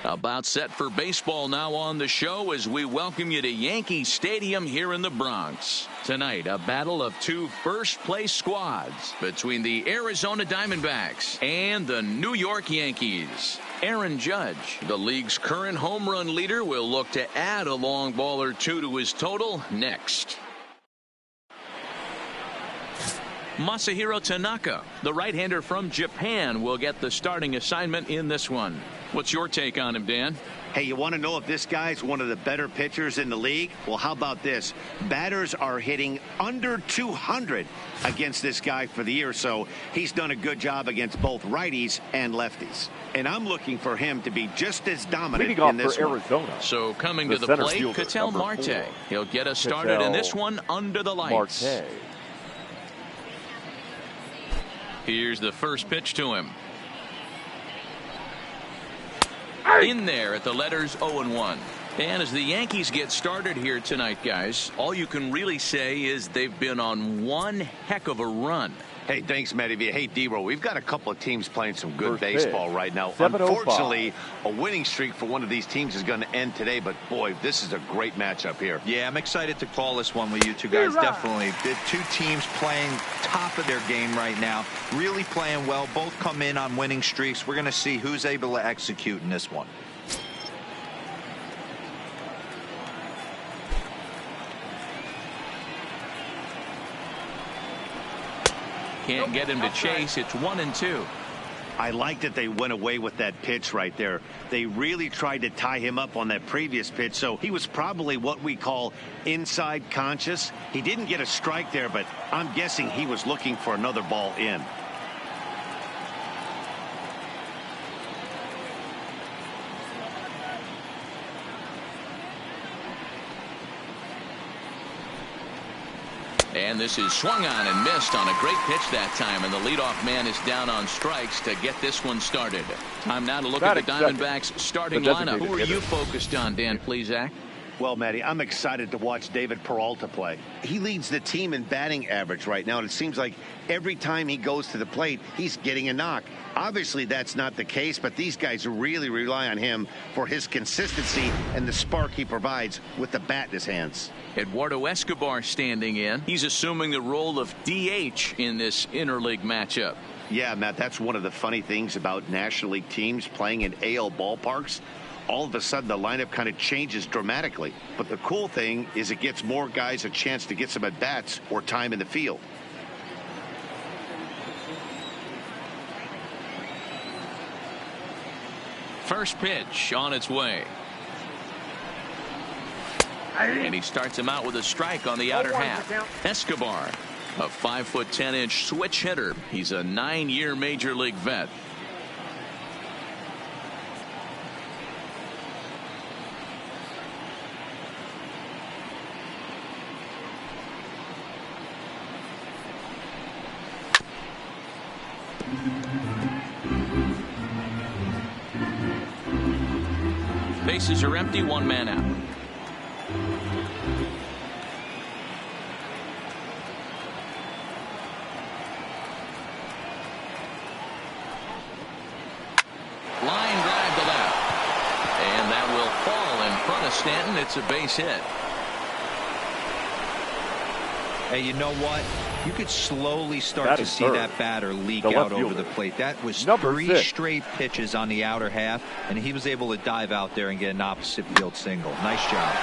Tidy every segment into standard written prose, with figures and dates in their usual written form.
About set for baseball now on the show as we welcome you to Yankee Stadium here in the Bronx. Tonight, a battle of two first-place squads between the Arizona Diamondbacks and the New York Yankees. Aaron Judge, the league's current home run leader, will look to add a long ball or two to his total next. Masahiro Tanaka, the right-hander from Japan, will get the starting assignment in this one. What's your take on him, Dan? Hey, you want to know if this guy's one of the better pitchers in the league? Well, how about this? Batters are hitting under 200 against this guy for the year, so he's done a good job against both righties and lefties. And I'm looking for him to be just as dominant in this one. Arizona. So coming to the plate, Ketel Marte. He'll get us started in this one under the lights. Marte. Here's the first pitch to him. In there at the letters 0-1. And as the Yankees get started here tonight, guys, all you can really say is they've been on one heck of a run. Hey, thanks, Matty. Hey, D-Row, we've got a couple of teams playing some good baseball right now. 7-05. Unfortunately, a winning streak for one of these teams is going to end today, but boy, this is a great matchup here. Yeah, I'm excited to call this one with you two guys. Definitely. The two teams playing top of their game right now, really playing well. Both come in on winning streaks. We're going to see who's able to execute in this one. Can't get him to chase. It's 1-2. I like that they went away with that pitch right there. They really tried to tie him up on that previous pitch, so he was probably what we call inside conscious. He didn't get a strike there, but I'm guessing he was looking for another ball in. And this is swung on and missed on a great pitch that time, and the leadoff man is down on strikes to get this one started. Time now to look at the Diamondbacks starting lineup. Who are you focused on, Dan Plesac? Well, Matty, I'm excited to watch David Peralta play. He leads the team in batting average right now, and it seems like every time he goes to the plate, he's getting a knock. Obviously, that's not the case, but these guys really rely on him for his consistency and the spark he provides with the bat in his hands. Eduardo Escobar standing in. He's assuming the role of DH in this interleague matchup. Yeah, Matt, that's one of the funny things about National League teams playing in AL ballparks. All of a sudden, the lineup kind of changes dramatically. But the cool thing is it gets more guys a chance to get some at-bats or time in the field. First pitch on its way. And he starts him out with a strike on the outer half. Escobar, a 5'10" switch hitter. He's a 9-year major league vet. Bases are empty, one man out. Line drive to left. And that will fall in front of Stanton. It's a base hit. Hey, you know what? You could slowly start to see that batter leak out over the plate. That was three straight pitches on the outer half, and he was able to dive out there and get an opposite field single. Nice job.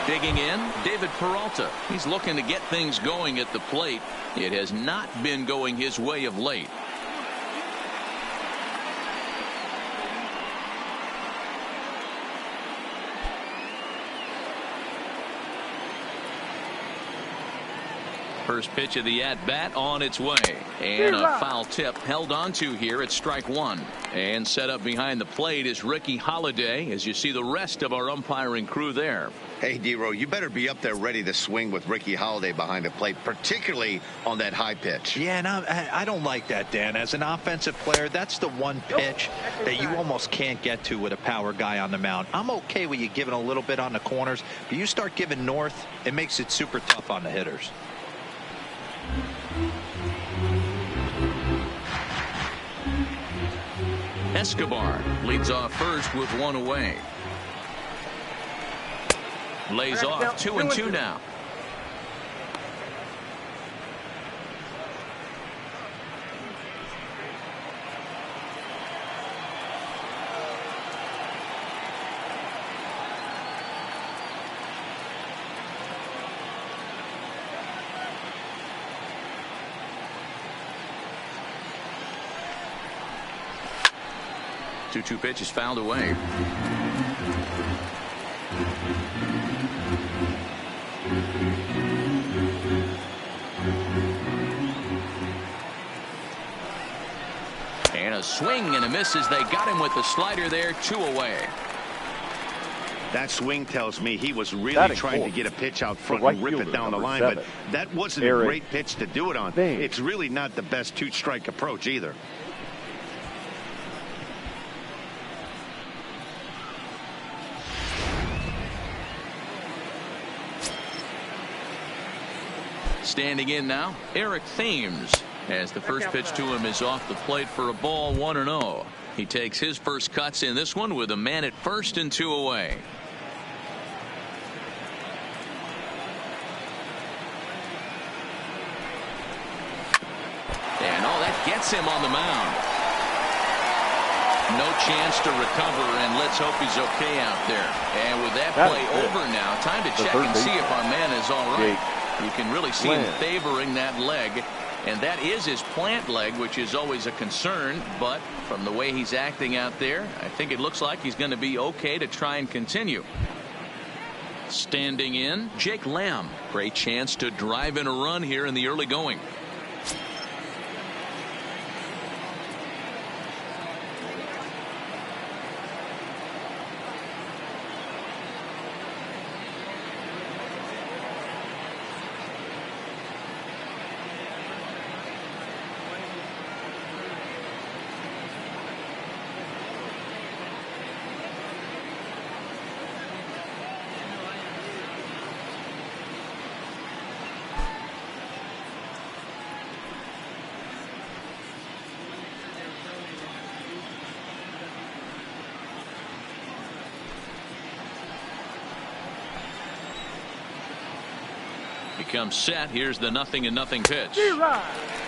Digging in, David Peralta. He's looking to get things going at the plate. It has not been going his way of late. First pitch of the at-bat on its way. And a foul tip held onto here at strike one. And set up behind the plate is Ricky Holiday, as you see the rest of our umpiring crew there. Hey, D-Row, you better be up there ready to swing with Ricky Holiday behind the plate, particularly on that high pitch. Yeah, and I don't like that, Dan. As an offensive player, that's the one pitch that you almost can't get to with a power guy on the mound. I'm okay with you giving a little bit on the corners, but you start giving north, it makes it super tough on the hitters. Escobar leads off first with one away. Lays off 2-2 now. Two pitch is fouled away. And a swing and a miss as they got him with the slider there. 2 away. That swing tells me he was really trying to get a pitch out front and rip it down the line, but that wasn't a great pitch to do it on. It's really not the best 2-strike approach either. Standing in now, Eric Thames, as the first pitch to him is off the plate for a ball, 1-0. He takes his first cuts in this one with a man at first and 2 away. And that gets him on the mound. No chance to recover, and let's hope he's okay out there. And with that play over now, time to check and see if our man is all right. You can really see him favoring that leg, and that is his plant leg, which is always a concern. But from the way he's acting out there, I think it looks like he's going to be okay to try and continue. Standing in, Jake Lamb. Great chance to drive in a run here in the early going. Becomes set. Here's the 0-0 pitch.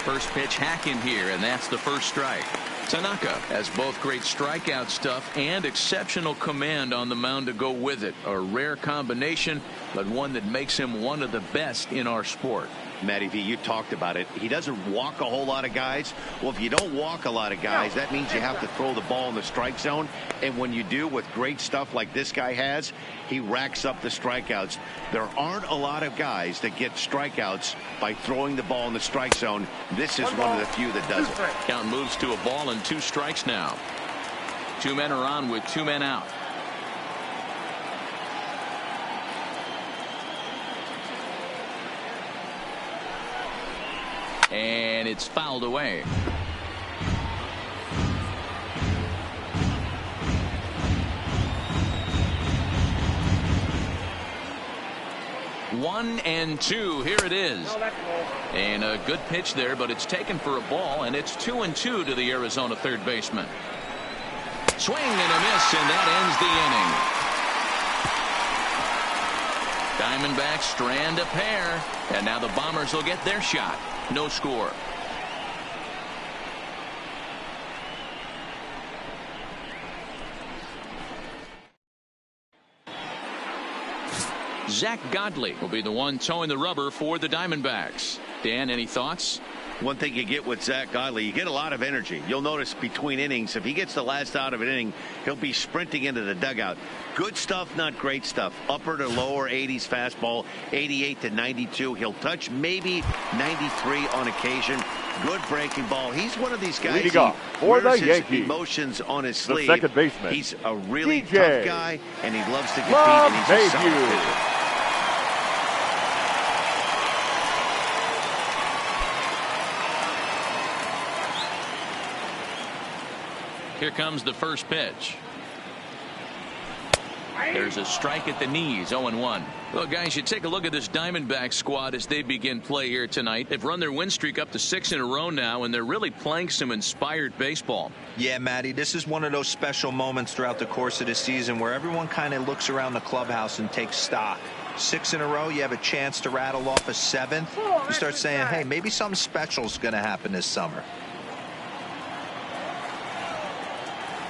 First pitch hacking here, and that's the first strike. Tanaka has both great strikeout stuff and exceptional command on the mound to go with it. A rare combination, but one that makes him one of the best in our sport. Matty V, you talked about it. He doesn't walk a whole lot of guys. Well, if you don't walk a lot of guys, that means you have to throw the ball in the strike zone. And when you do, with great stuff like this guy has, he racks up the strikeouts. There aren't a lot of guys that get strikeouts by throwing the ball in the strike zone. This is one of the few that does it. Count moves to a ball and 2 strikes now. 2 men are on with 2 men out. And it's fouled away. One and 2. Here it is. And a good pitch there, but it's taken for a ball, and it's 2-2 to the Arizona third baseman. Swing and a miss, and that ends the inning. Diamondbacks strand a pair, and now the Bombers will get their shot. No score. Zach Godley will be the one towing the rubber for the Diamondbacks. Dan, any thoughts? One thing you get with Zach Godley, you get a lot of energy. You'll notice between innings, if he gets the last out of an inning, he'll be sprinting into the dugout. Good stuff, not great stuff. Upper to lower 80s fastball, 88 to 92. He'll touch maybe 93 on occasion. Good breaking ball. He's one of these guys. He wears his emotions on his sleeve. Second baseman. He's a really tough guy, and he loves to compete, and he's a solid hitter. Here comes the first pitch. There's a strike at the knees, 0-1. Well, guys, you take a look at this Diamondback squad as they begin play here tonight. They've run their win streak up to 6 in a row now, and they're really playing some inspired baseball. Yeah, Matty, this is one of those special moments throughout the course of the season where everyone kind of looks around the clubhouse and takes stock. 6 in a row, you have a chance to rattle off a 7th. You start saying, hey, maybe something special is going to happen this summer.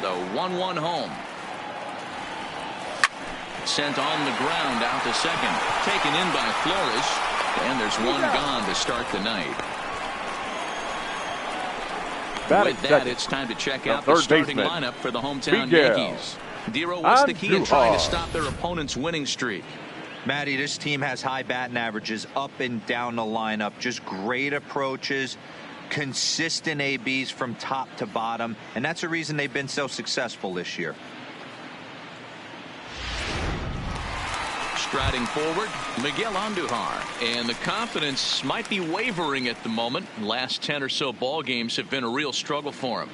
The 1-1 home. Sent on the ground out to second. Taken in by Flores. And there's one gone to start the night. With that, it's time to check out the starting lineup for the hometown Yankees. Dero, what's the key in trying to stop their opponent's winning streak? Matty, this team has high batting averages up and down the lineup. Just great approaches, consistent ABs from top to bottom. And that's the reason they've been so successful this year. Striding forward, Miguel Andujar, and the confidence might be wavering at the moment. Last 10 or so ball games have been a real struggle for him.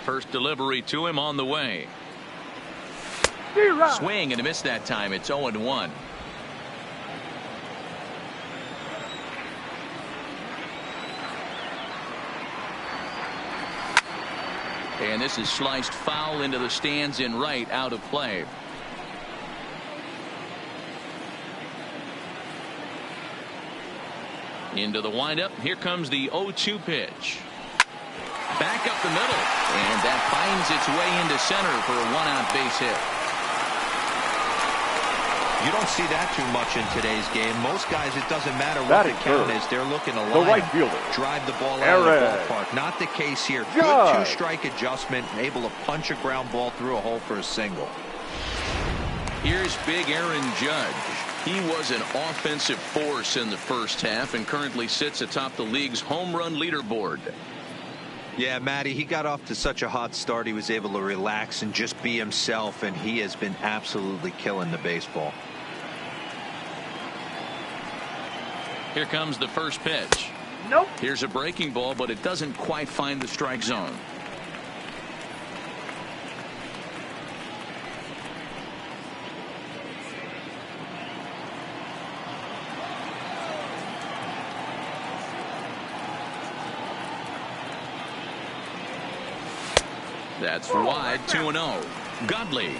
First delivery to him on the way. Swing and a miss that time. It's 0-1. And this is sliced foul into the stands in right, out of play. Into the windup. Here comes the 0-2 pitch. Back up the middle, and that finds its way into center for a one-out base hit. You don't see that too much in today's game. Most guys, it doesn't matter what the count is. They're looking to line drive the ball out of the ballpark. Not the case here. Good two-strike adjustment, able to punch a ground ball through a hole for a single. Here's big Aaron Judge. He was an offensive force in the first half and currently sits atop the league's home run leaderboard. Yeah, Matty, he got off to such a hot start. He was able to relax and just be himself, and he has been absolutely killing the baseball. Here comes the first pitch. Nope. Here's a breaking ball, but it doesn't quite find the strike zone. That's wide, 2-0. Godley,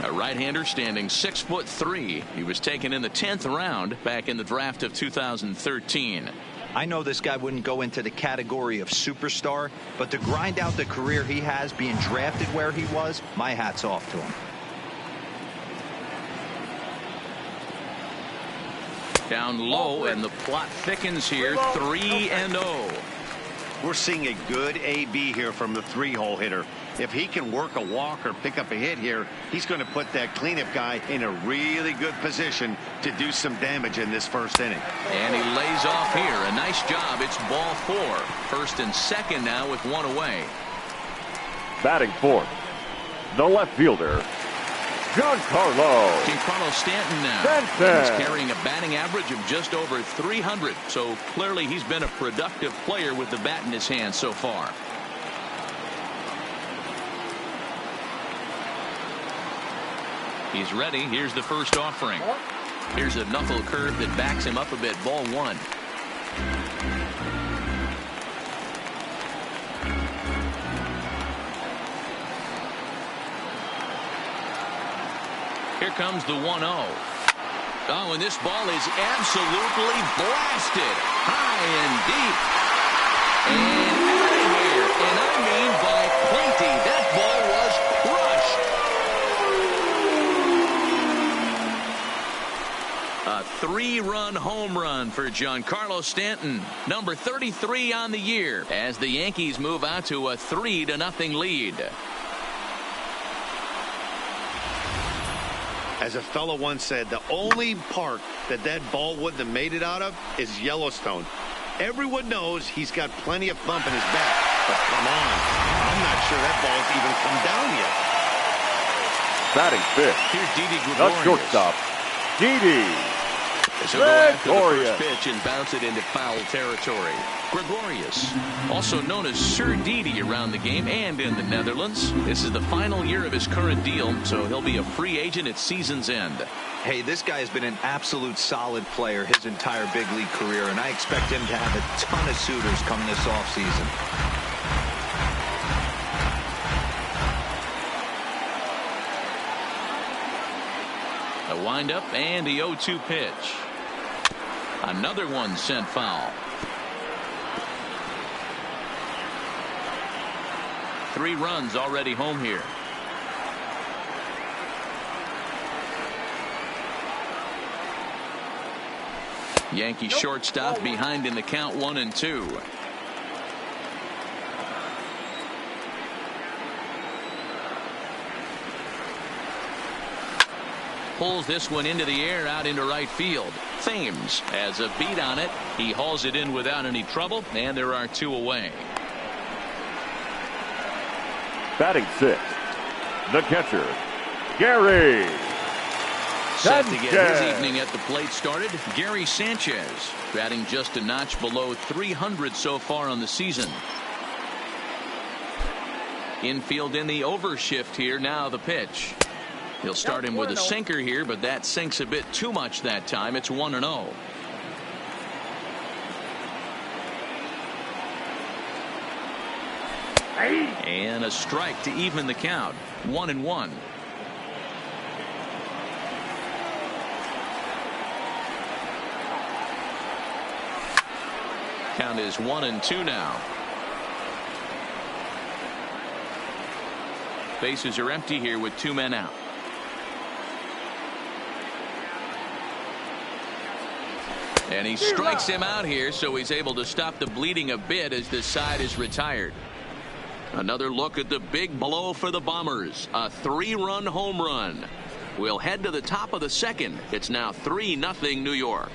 a right-hander standing 6'3". He was taken in the 10th round back in the draft of 2013. I know this guy wouldn't go into the category of superstar, but to grind out the career he has being drafted where he was, my hat's off to him. Down low, and the plot thickens here, 3-0. We're seeing a good AB here from the 3-hole hitter. If he can work a walk or pick up a hit here, he's going to put that cleanup guy in a really good position to do some damage in this first inning. And he lays off here. A nice job. It's ball 4. First and second now with 1 away. Batting fourth, the left fielder, Giancarlo Stanton now. Stanton. He's carrying a batting average of just over 300. So clearly he's been a productive player with the bat in his hand so far. He's ready. Here's the first offering. Here's a knuckle curve that backs him up a bit. Ball 1. Here comes the 1-0. Oh, and this ball is absolutely blasted high and deep. And out of here. And I mean by plenty. That ball was crushed. A 3-run home run for Giancarlo Stanton, number 33 on the year, as the Yankees move out to a 3-0 lead. As a fellow once said, the only park that ball wouldn't have made it out of is Yellowstone. Everyone knows he's got plenty of thump in his bat, but come on, I'm not sure that ball's even come down yet. Batting fifth, Here's Didi the Gregorius. shortstop, Didi He'll go after the Gregorius. first pitch and bounce it into foul territory. Gregorius, also known as Sir Didi around the game and in the Netherlands. This is the final year of his current deal, so he'll be a free agent at season's end. Hey, this guy has been an absolute solid player his entire big league career, and I expect him to have a ton of suitors come this offseason. A windup and the 0-2 pitch. Another one sent foul. 3 runs already home here. Yankee shortstop behind in the count 1-2. Pulls this one into the air out into right field. Thames has a beat on it. He hauls it in without any trouble, and there are 2 away. Batting sixth, the catcher, Gary Set to get his Sanchez. evening at the plate started. Gary Sanchez batting just a notch below 300 so far on the season. Infield in the overshift here. Now the pitch. He'll start him with a sinker here, but that sinks a bit too much that time. It's 1-0. And a strike to even the count. 1-1. Count is 1-2 now. Bases are empty here with 2 men out. And he strikes him out here, so he's able to stop the bleeding a bit as this side is retired. Another look at the big blow for the Bombers. A 3-run home run. We'll head to the top of the second. It's now 3-0 New York.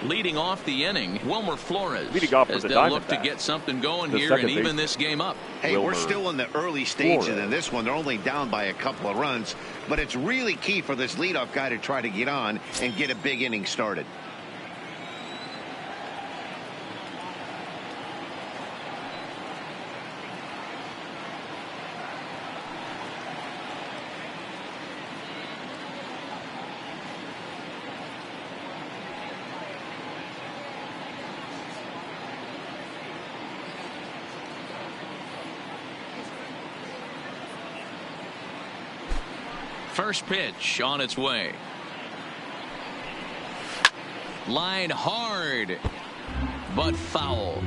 Leading off the inning, Wilmer Flores, Leading off for as the they'll look to Diamondbacks, get something going the here second and even baseman, this game up. Hey, Wilmer we're still in the early stages Flores. of this one. They're only down by a couple of runs, but it's really key for this leadoff guy to try to get on and get a big inning started. First pitch on its way. Line hard, but foul.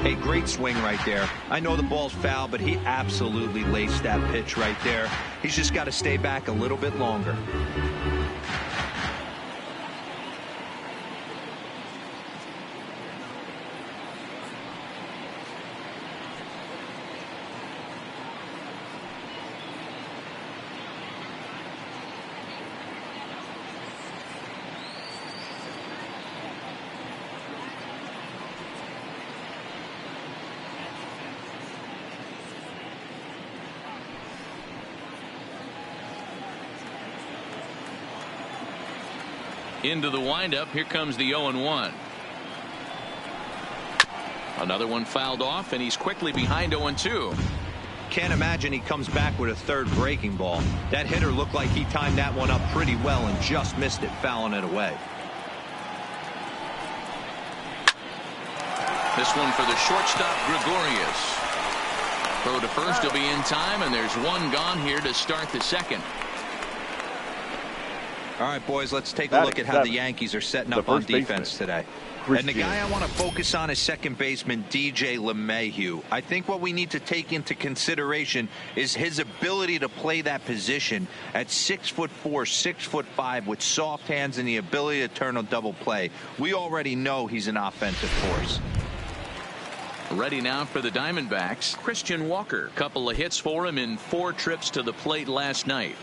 Hey, great swing right there. I know the ball's foul, but he absolutely laced that pitch right there. He's just got to stay back a little bit longer. Into the windup. Here comes the 0-1. Another one fouled off, and he's quickly behind 0-2. Can't imagine he comes back with a third breaking ball. That hitter looked like he timed that one up pretty well and just missed it, fouling it away. This one for the shortstop, Gregorius. Throw to first will be in time, and there's one gone here to start the second. All right, boys, let's take a look at how the Yankees are setting up on defense today. And the guy I want to focus on is second baseman DJ LeMahieu. I think what we need to take into consideration is his ability to play that position at 6'4", 6'5", with soft hands and the ability to turn a double play. We already know he's an offensive force. Ready now for the Diamondbacks, Christian Walker. Couple of hits for him in 4 trips to the plate last night.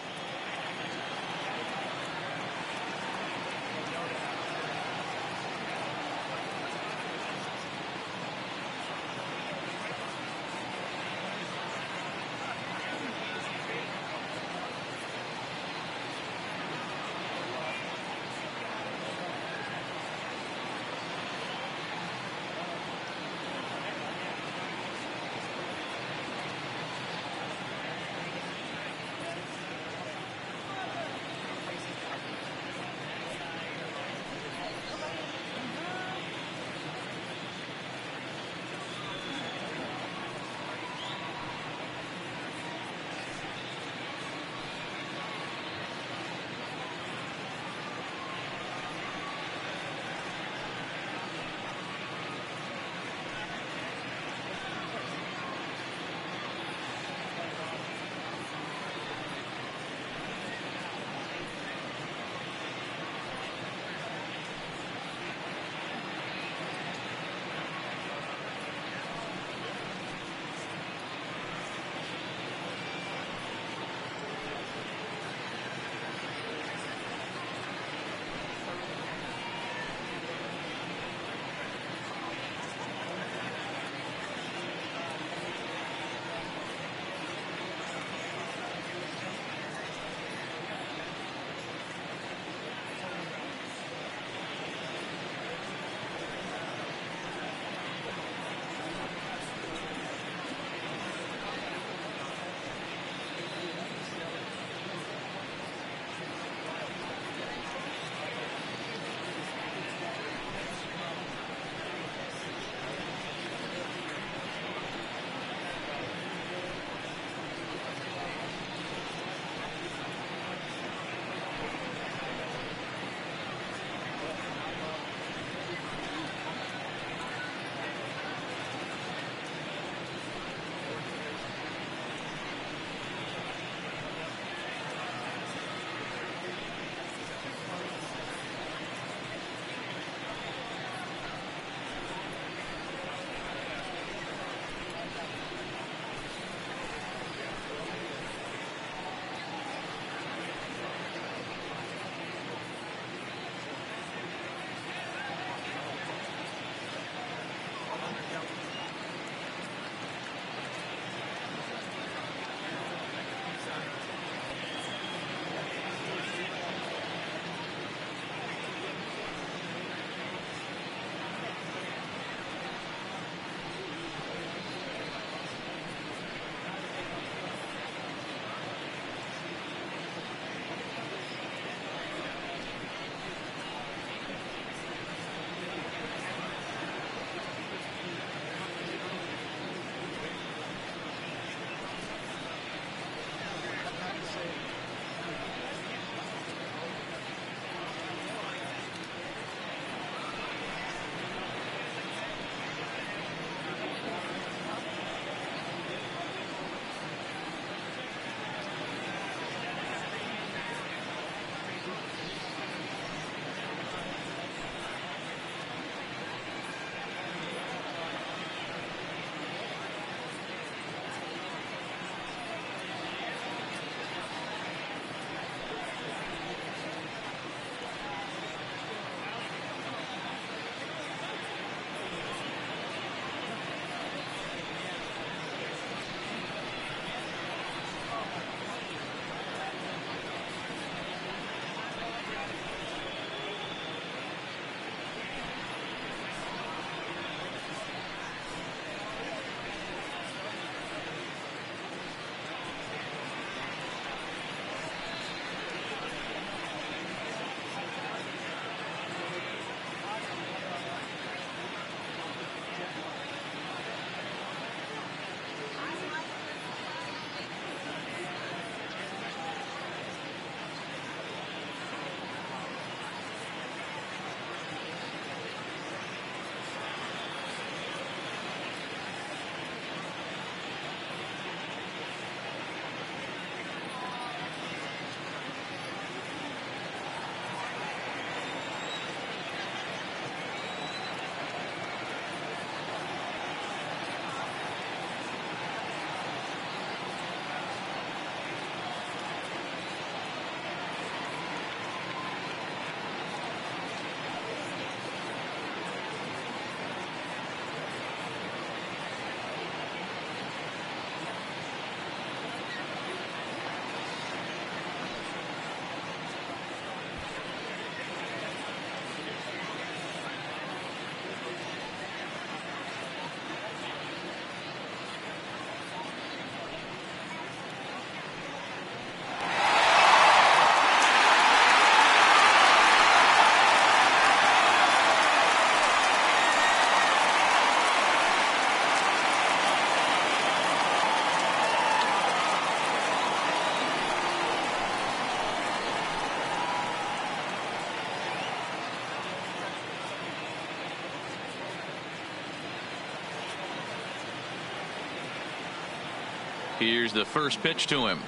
Here's the first pitch to him.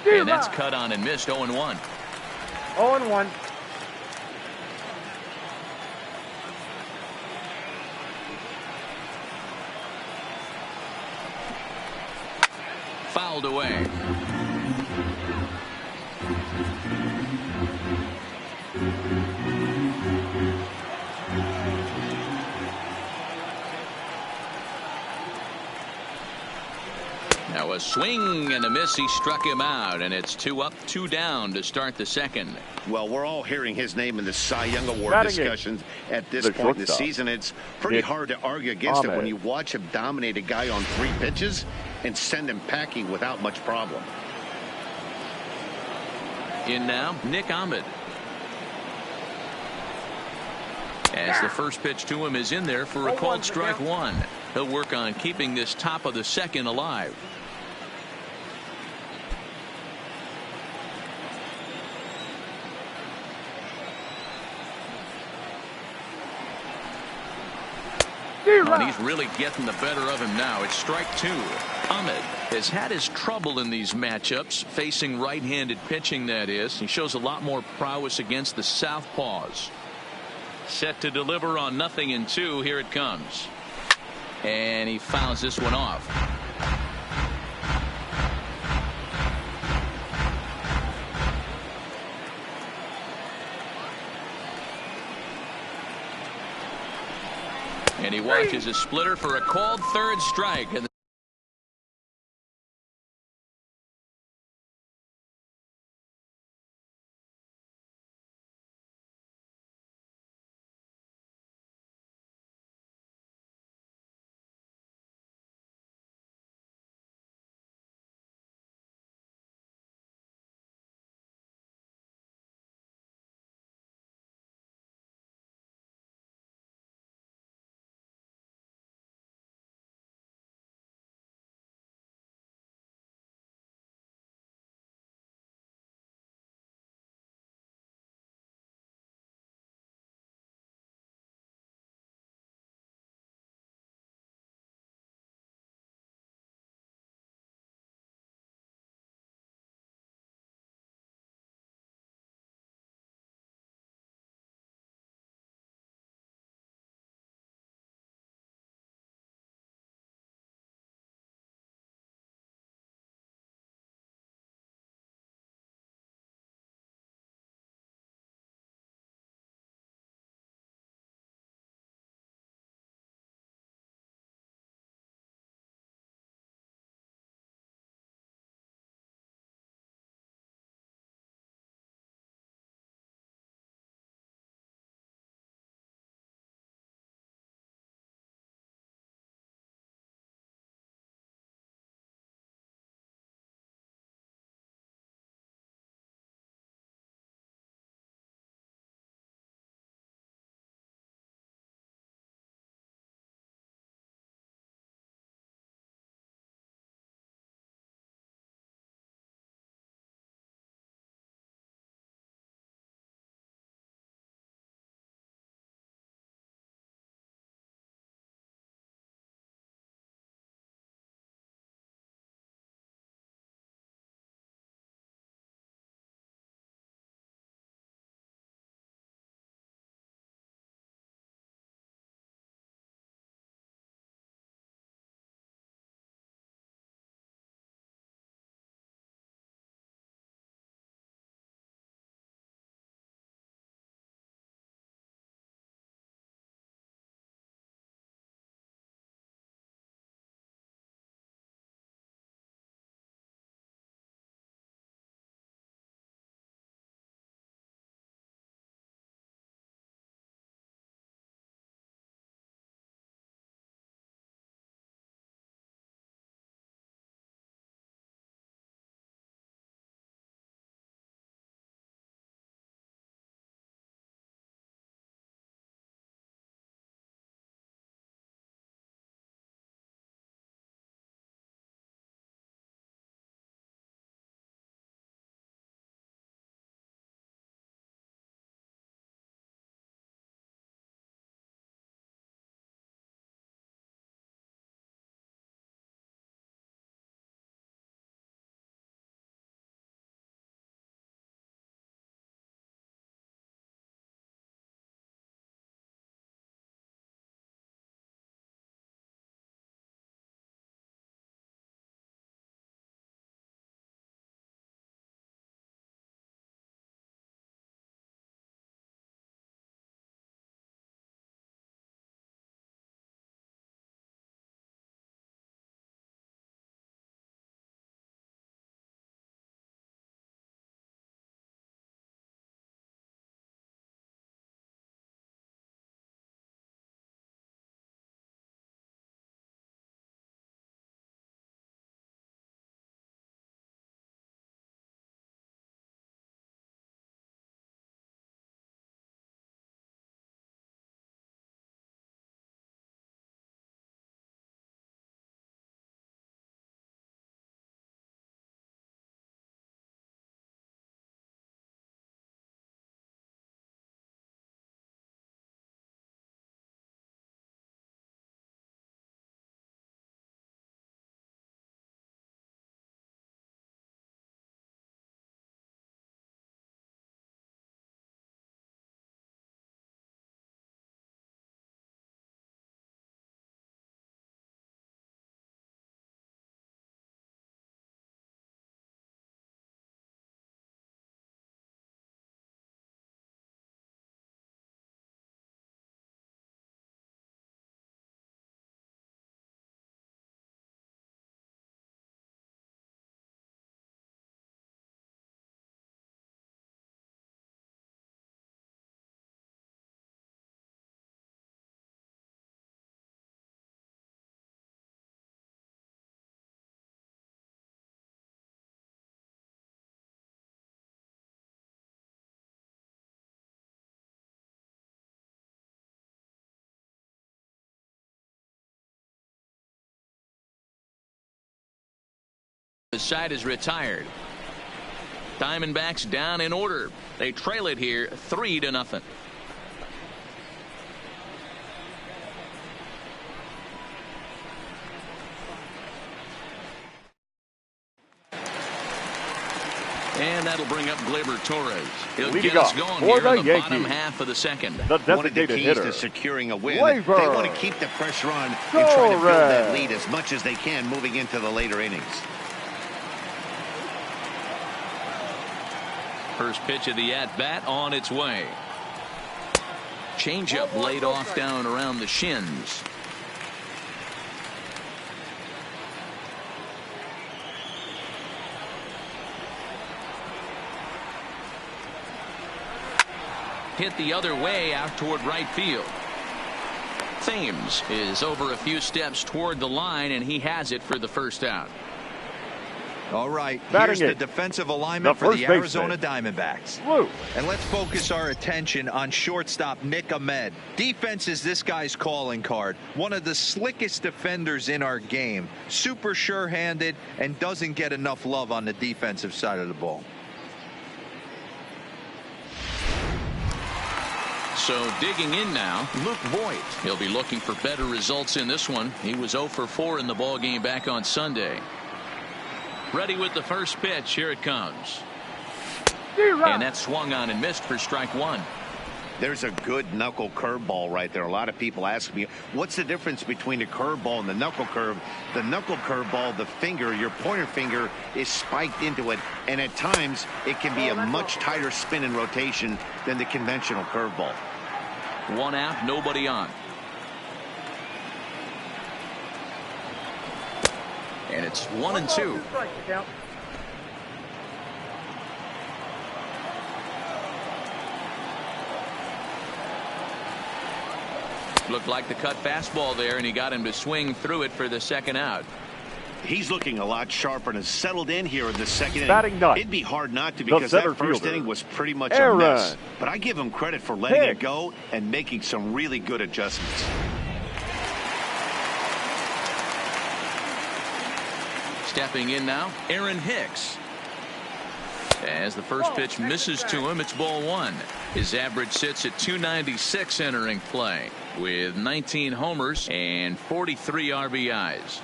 And that's cut on and missed. 0-1. 0-1. Fouled away. Now a swing and a miss. He struck him out, and it's 2 up, 2 down to start the second. Well, we're all hearing his name in the Cy Young Award Batting discussions at this point in the season. It's pretty hard to argue against it when you watch him dominate a guy on 3 pitches and send him packing without much problem. In now, Nick Ahmed. As the first pitch to him is in there for a called strike 1. He'll work on keeping this top of the second alive. And he's really getting the better of him now. It's strike 2. Ahmed has had his trouble in these matchups, facing right-handed pitching, that is. He shows a lot more prowess against the southpaws. Set to deliver on 0-2. Here it comes. And he fouls this one off. And he watches a splitter for a called third strike. And The side is retired. Diamondbacks down in order. They trail it here 3-0. And that'll bring up Gleyber Torres. He'll get us going here in the bottom half of the second. One of the keys to securing a win. They want to keep the pressure on and try to build that lead as much as they can moving into the later innings. First pitch of the at-bat on its way. Changeup laid off down around the shins. Hit the other way out toward right field. Thames is over a few steps toward the line, and he has it for the first out. All right, here's the defensive alignment for the Arizona Diamondbacks. And let's focus our attention on shortstop Nick Ahmed. Defense is this guy's calling card. One of the slickest defenders in our game. Super sure-handed and doesn't get enough love on the defensive side of the ball. So digging in now, Luke Voigt. He'll be looking for better results in this one. He was 0 for 4 in the ballgame back on Sunday. Ready with the first pitch. Here it comes. And that swung on and missed for strike one. There's a good knuckle curveball right there. A lot of people ask me, what's the difference between a curveball and the knuckle curve? The knuckle curveball, the finger, your pointer finger is spiked into it, and at times it can be a much tighter spin and rotation than the conventional curveball. One out, nobody on. And it's 1-2. Looked like the cut fastball there, and he got him to swing through it for the second out. He's looking a lot sharper and has settled in here in the second inning. It'd be hard not to, because that first inning was pretty much a mess. But I give him credit for letting it go and making some really good adjustments. Stepping in now, Aaron Hicks. As the first pitch misses to him, it's ball one. His average sits at 296 entering play, with 19 homers and 43 RBIs.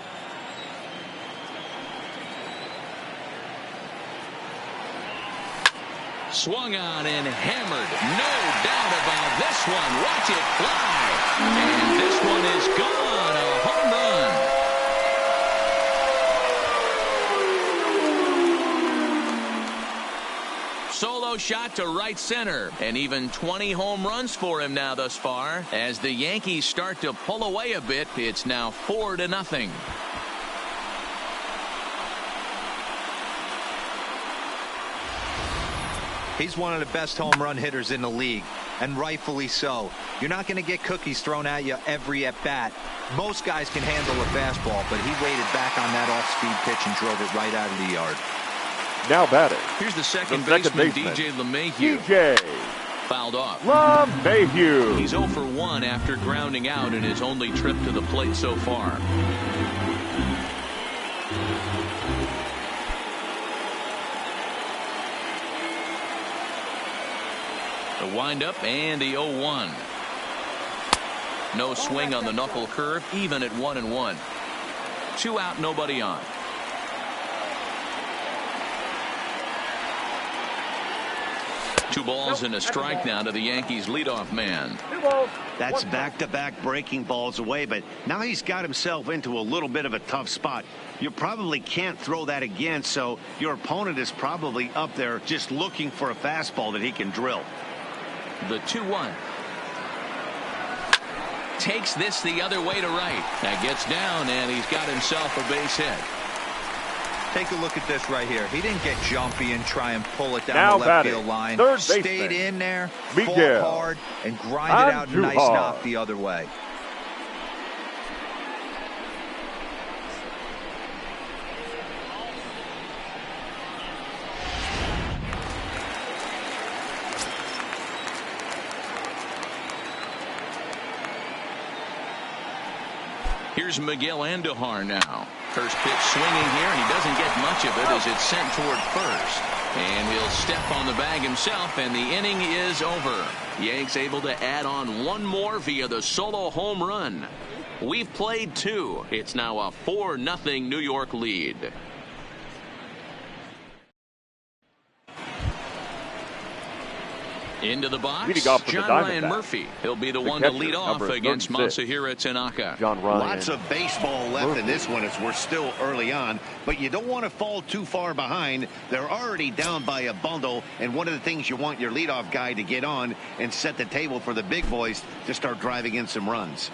Swung on and hammered. No doubt about this one. Watch it fly. And this one is gone. A home run. Solo shot to right center, and even 20 home runs for him now thus far. As the Yankees start to pull away a bit, it's now 4-0. He's one of the best home run hitters in the league, and rightfully so. You're not going to get cookies thrown at you every at-bat. Most guys can handle a fastball, but he waited back on that off-speed pitch and drove it right out of the yard. Now batting. Here's the second baseman, DJ LeMahieu. Fouled off. LeMahieu. He's 0 for 1 after grounding out in his only trip to the plate so far. The windup and the 0-1. No swing on the knuckle curve, even at 1-1. 2 out, nobody on. Two balls and a strike now to the Yankees leadoff man. That's back-to-back breaking balls away, but now he's got himself into a little bit of a tough spot. You probably can't throw that again, so your opponent is probably up there just looking for a fastball that he can drill. The 2-1. Takes this the other way to right. That gets down, and he's got himself a base hit. Take a look at this right here. He didn't get jumpy and try and pull it down the left field line. Stayed in there, fought hard, and grinded out a nice knock the other way. Here's Miguel Andujar now. First pitch swinging here, and he doesn't get much of it as it's sent toward first. And he'll step on the bag himself, and the inning is over. Yanks able to add on one more via the solo home run. We've played 2. It's now a 4-0 New York lead. Into the box, John Ryan Murphy. He'll be the one to lead off against Masahiro Tanaka. John Ryan. Lots of baseball left in this one as we're still early on, but you don't want to fall too far behind. They're already down by a bundle, and one of the things you want your leadoff guy to get on and set the table for the big boys to start driving in some runs.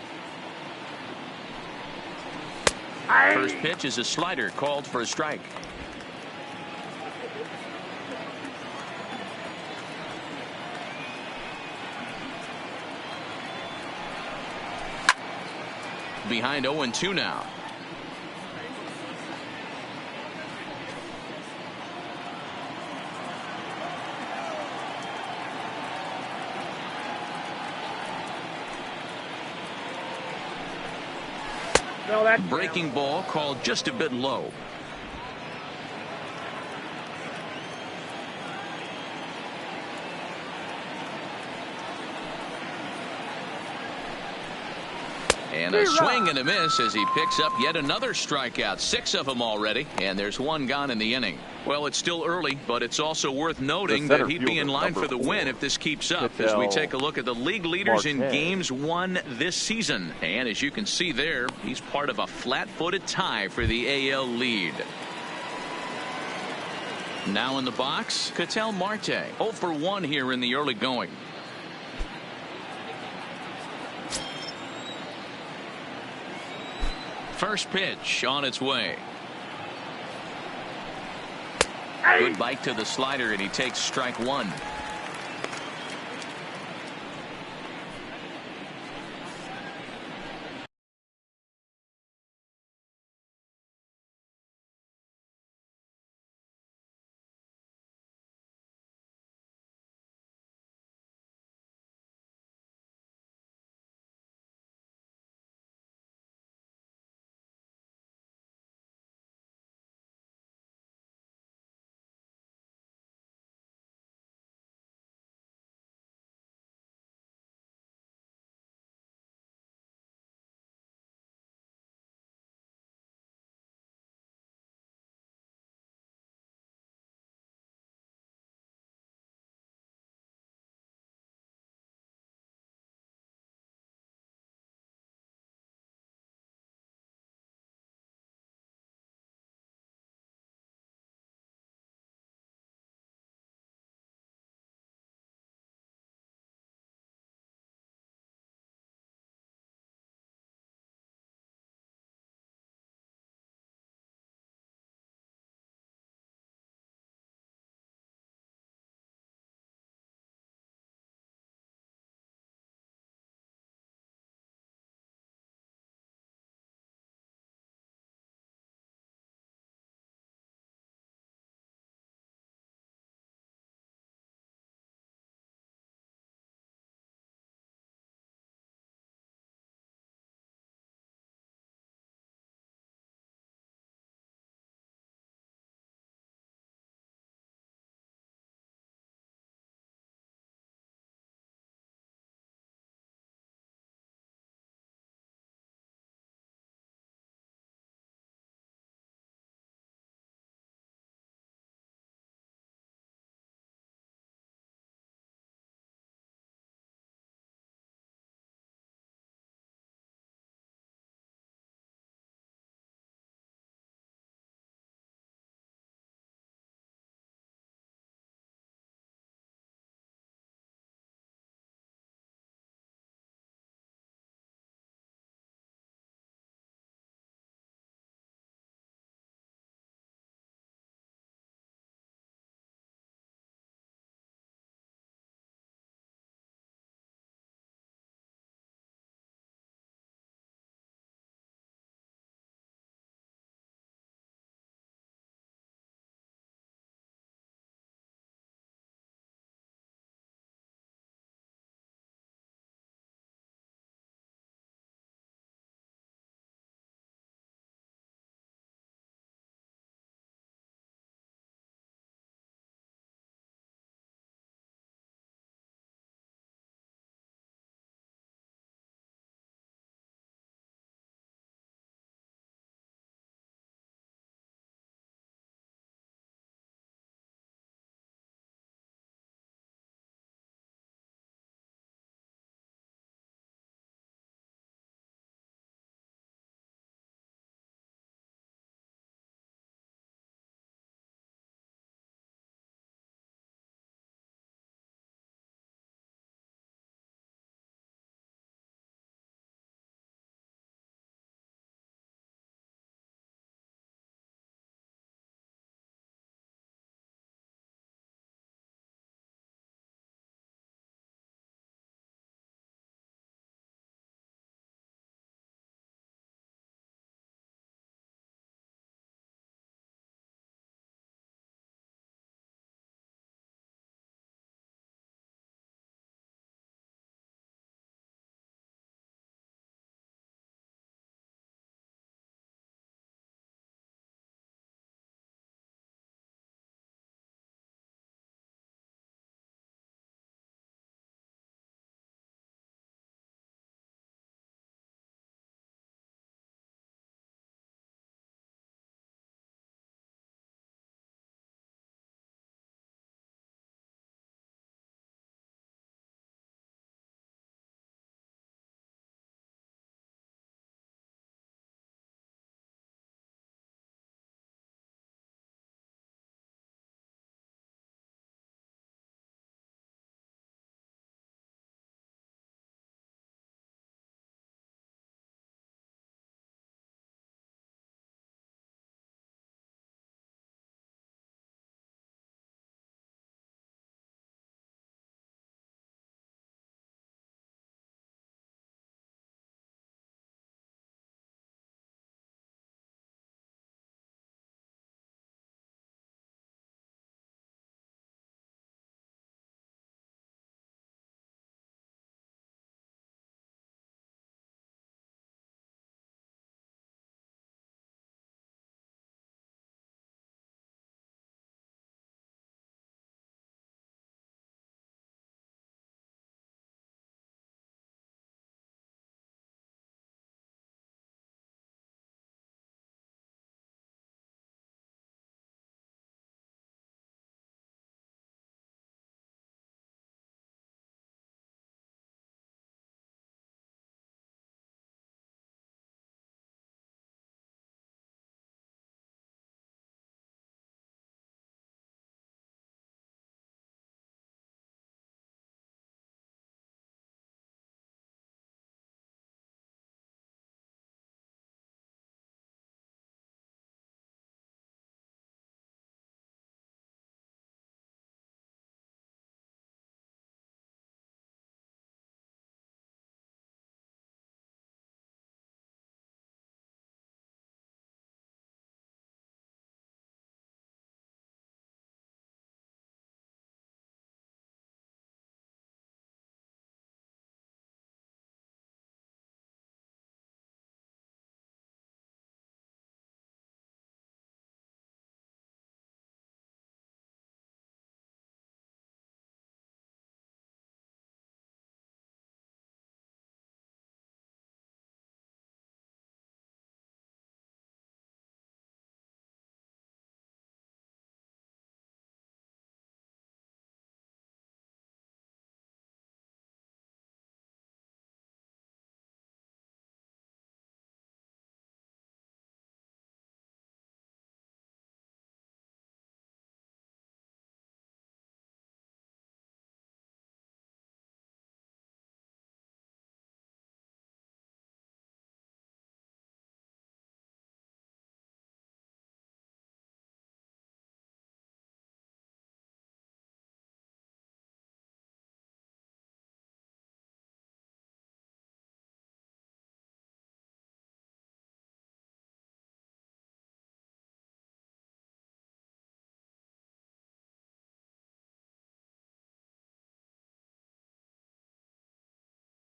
First pitch is a slider called for a strike. Behind 0-2 now. No, that's Breaking ball called just a bit low. And a swing and a miss as he picks up yet another strikeout. 6 of them already, and there's 1 gone in the inning. Well, it's still early, but it's also worth noting that he'd be in line for the win if this keeps up as we take a look at the league leaders in games won this season. And as you can see there, he's part of a flat-footed tie for the AL lead. Now in the box, Ketel Marte. 0 for 1 here in the early going. First pitch on its way. Good bite to the slider, and he takes strike 1.